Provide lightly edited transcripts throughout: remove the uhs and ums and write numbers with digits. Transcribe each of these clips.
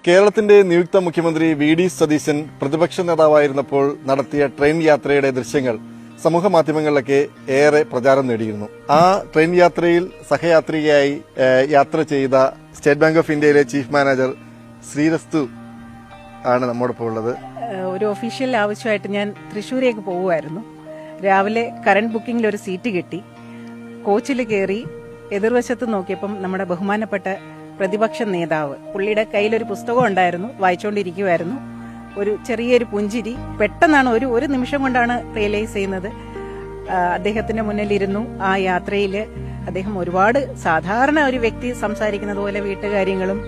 കേരളത്തിന്റെ നിയുക്ത മുഖ്യമന്ത്രി വി.ഡി. സതീശൻ പ്രതിപക്ഷ നേതാവായിരുന്നപ്പോൾ നടത്തിയ ട്രെയിൻ യാത്രയുടെ ദൃശ്യങ്ങൾ സമൂഹമാധ്യമങ്ങളിലൊക്കെ ഏറെ പ്രചാരം നേടിയിരുന്നു. ആ ട്രെയിൻ യാത്രയിൽ സഹയാത്രികയായി യാത്ര ചെയ്ത സ്റ്റേറ്റ് ബാങ്ക് ഓഫ് ഇന്ത്യയിലെ ചീഫ് മാനേജർ ശ്രീരസ്തു ആണ് നമ്മോടൊപ്പം ഉള്ളത്. ഒരു ഒഫീഷ്യൽ ആവശ്യമായിട്ട് ഞാൻ തൃശ്ശൂരേക്ക് പോവുമായിരുന്നു. രാവിലെ കറന്റ് ബുക്കിംഗിൽ ഒരു സീറ്റ് കിട്ടി. കോച്ചിൽ കയറി എതിർവശത്ത് നോക്കിയപ്പം നമ്മുടെ ബഹുമാനപ്പെട്ട പ്രതിപക്ഷ നേതാവ്, പുള്ളിയുടെ കയ്യിലൊരു പുസ്തകം ഉണ്ടായിരുന്നു, വായിച്ചുകൊണ്ടിരിക്കുമായിരുന്നു. ഒരു ചെറിയൊരു പുഞ്ചിരി പെട്ടെന്നാണ്, ഒരു നിമിഷം കൊണ്ടാണ് റിയലൈസ് ചെയ്യുന്നത്. അദ്ദേഹത്തിന്റെ മുന്നിലിരുന്നു. ആ യാത്രയിൽ അദ്ദേഹം ഒരുപാട് സാധാരണ ഒരു വ്യക്തി സംസാരിക്കുന്നത് പോലെ വീട്ടുകാര്യങ്ങളും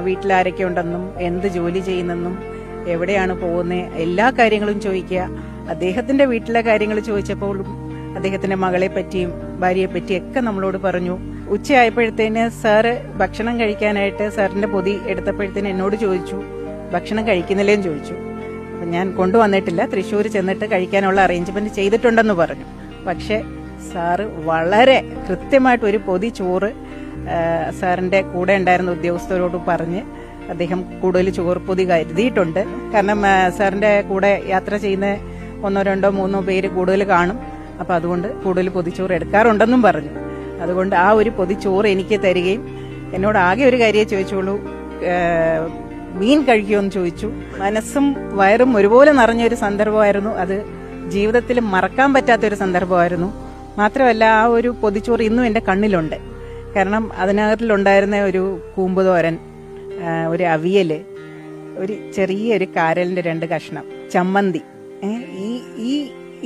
വീട്ടിലാരൊക്കെ ഉണ്ടെന്നും എന്ത് ജോലി ചെയ്യുന്നെന്നും എവിടെയാണ് പോകുന്നത് എല്ലാ കാര്യങ്ങളും ചോദിക്കുക. അദ്ദേഹത്തിന്റെ വീട്ടിലെ കാര്യങ്ങൾ ചോദിച്ചപ്പോഴും അദ്ദേഹത്തിന്റെ മകളെ പറ്റിയും ഭാര്യയെ പറ്റിയൊക്കെ നമ്മളോട് പറഞ്ഞു. ഉച്ചയായപ്പോഴത്തേന് സാറ് ഭക്ഷണം കഴിക്കാനായിട്ട് സാറിന്റെ പൊതി എടുത്തപ്പോഴത്തേന് എന്നോട് ചോദിച്ചു, ഭക്ഷണം കഴിക്കുന്നില്ലേന്ന് ചോദിച്ചു. അപ്പം ഞാൻ കൊണ്ടുവന്നിട്ടില്ല, തൃശ്ശൂർ ചെന്നിട്ട് കഴിക്കാനുള്ള അറേഞ്ച്മെന്റ് ചെയ്തിട്ടുണ്ടെന്ന് പറഞ്ഞു. പക്ഷെ സാറ് വളരെ കൃത്യമായിട്ട് ഒരു പൊതി ചോറ് സാറിന്റെ കൂടെ ഉണ്ടായിരുന്ന ഉദ്യോഗസ്ഥരോട് പറഞ്ഞ് അദ്ദേഹം കൂടുതൽ ചോറ് പൊതി കരുതിയിട്ടുണ്ട്. കാരണം സാറിന്റെ കൂടെ യാത്ര ചെയ്യുന്ന 1, 2, 3 പേര് കൂടുതൽ കാണും. അപ്പൊ അതുകൊണ്ട് കൂടുതൽ പൊതിച്ചോറ് എടുക്കാറുണ്ടെന്നും പറഞ്ഞു. അതുകൊണ്ട് ആ ഒരു പൊതിച്ചോറ് എനിക്ക് തരികയും എന്നോട് ആകെ ഒരു കാര്യമേ ചോദിച്ചുള്ളൂ, മീൻ കഴിക്കുമെന്ന് ചോദിച്ചു. മനസ്സും വയറും ഒരുപോലെ നിറഞ്ഞൊരു സന്ദർഭമായിരുന്നു. അത് ജീവിതത്തിൽ മറക്കാൻ പറ്റാത്തൊരു സന്ദർഭമായിരുന്നു. മാത്രമല്ല, ആ ഒരു പൊതിച്ചോറ് ഇന്നും എൻ്റെ കണ്ണിലുണ്ട്. കാരണം അതിനകത്തിലുണ്ടായിരുന്ന ഒരു കൂമ്പുതോരൻ, ഒരു അവിയല്, ഒരു ചെറിയൊരു കാരലിന്റെ 2 കഷ്ണം, ചമ്മന്തി.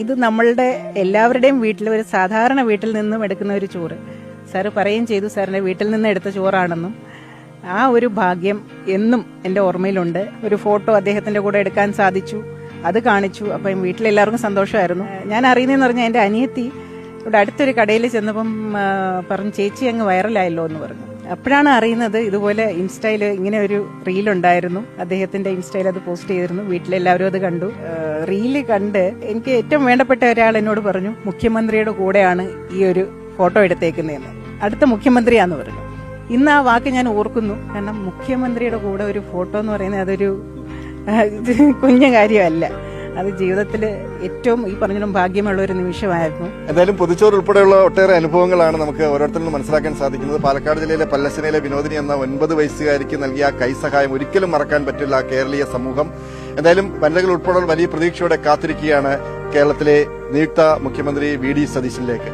ഇത് നമ്മളുടെ എല്ലാവരുടെയും വീട്ടിൽ, ഒരു സാധാരണ വീട്ടിൽ നിന്നും എടുക്കുന്ന ഒരു ചോറ്. സാറ് പറയുകയും ചെയ്തു സാറിന്റെ വീട്ടിൽ നിന്ന് എടുത്ത ചോറാണെന്നും. ആ ഒരു ഭാഗ്യം എന്നും എൻ്റെ ഓർമ്മയിലുണ്ട്. ഒരു ഫോട്ടോ അദ്ദേഹത്തിന്റെ കൂടെ എടുക്കാൻ സാധിച്ചു, അത് കാണിച്ചു. അപ്പം വീട്ടിലെല്ലാവർക്കും സന്തോഷമായിരുന്നു. ഞാൻ അറിയുന്നതെന്ന് പറഞ്ഞാൽ എൻ്റെ അനിയത്തി ഇവിടെ അടുത്തൊരു കടയിൽ ചെന്നപ്പം പറഞ്ഞു, ചേച്ചി അങ്ങ് വൈറലായല്ലോ എന്ന് പറഞ്ഞു. അപ്പോഴാണ് അറിയുന്നത് ഇതുപോലെ ഇൻസ്റ്റയിൽ ഇങ്ങനെ ഒരു റീലുണ്ടായിരുന്നു. അദ്ദേഹത്തിന്റെ ഇൻസ്റ്റയിൽ അത് പോസ്റ്റ് ചെയ്തിരുന്നു. വീട്ടിലെല്ലാവരും അത് കണ്ടു. റീല് കണ്ട് എനിക്ക് ഏറ്റവും വേണ്ടപ്പെട്ട ഒരാൾ എന്നോട് പറഞ്ഞു, മുഖ്യമന്ത്രിയുടെ കൂടെയാണ് ഈ ഒരു ഫോട്ടോ എടുത്തേക്കുന്നതെന്ന്. അടുത്ത മുഖ്യമന്ത്രിയാന്ന് പറഞ്ഞു. ഇന്ന് ആ വാക്ക് ഞാൻ ഓർക്കുന്നു. കാരണം മുഖ്യമന്ത്രിയുടെ കൂടെ ഒരു ഫോട്ടോ എന്ന് പറയുന്നത് അതൊരു കുഞ്ഞു കാര്യമല്ല. അത് ജീവിതത്തിൽ ഏറ്റവും ഈ പറഞ്ഞതും ഭാഗ്യമുള്ള ഒരു നിമിഷമായിരുന്നു. എന്തായാലും പൊതിച്ചോറ് ഉൾപ്പെടെയുള്ള ഒട്ടേറെ അനുഭവങ്ങളാണ് നമുക്ക് ഓരോരുത്തരും മനസ്സിലാക്കാൻ സാധിക്കുന്നത്. പാലക്കാട് ജില്ലയിലെ പല്ലശ്ശനയിലെ വിനോദിനി എന്ന 9 വയസ്സുകാരിക്ക് നൽകിയ കൈസഹായം ഒരിക്കലും മറക്കാൻ പറ്റില്ല കേരളീയ സമൂഹം. എന്തായാലും വനിതകൾ ഉൾപ്പെടെ വലിയ പ്രതീക്ഷയോടെ കാത്തിരിക്കുകയാണ് കേരളത്തിലെ നിയുക്ത മുഖ്യമന്ത്രി വി.ഡി. സതീശനിലേക്ക്.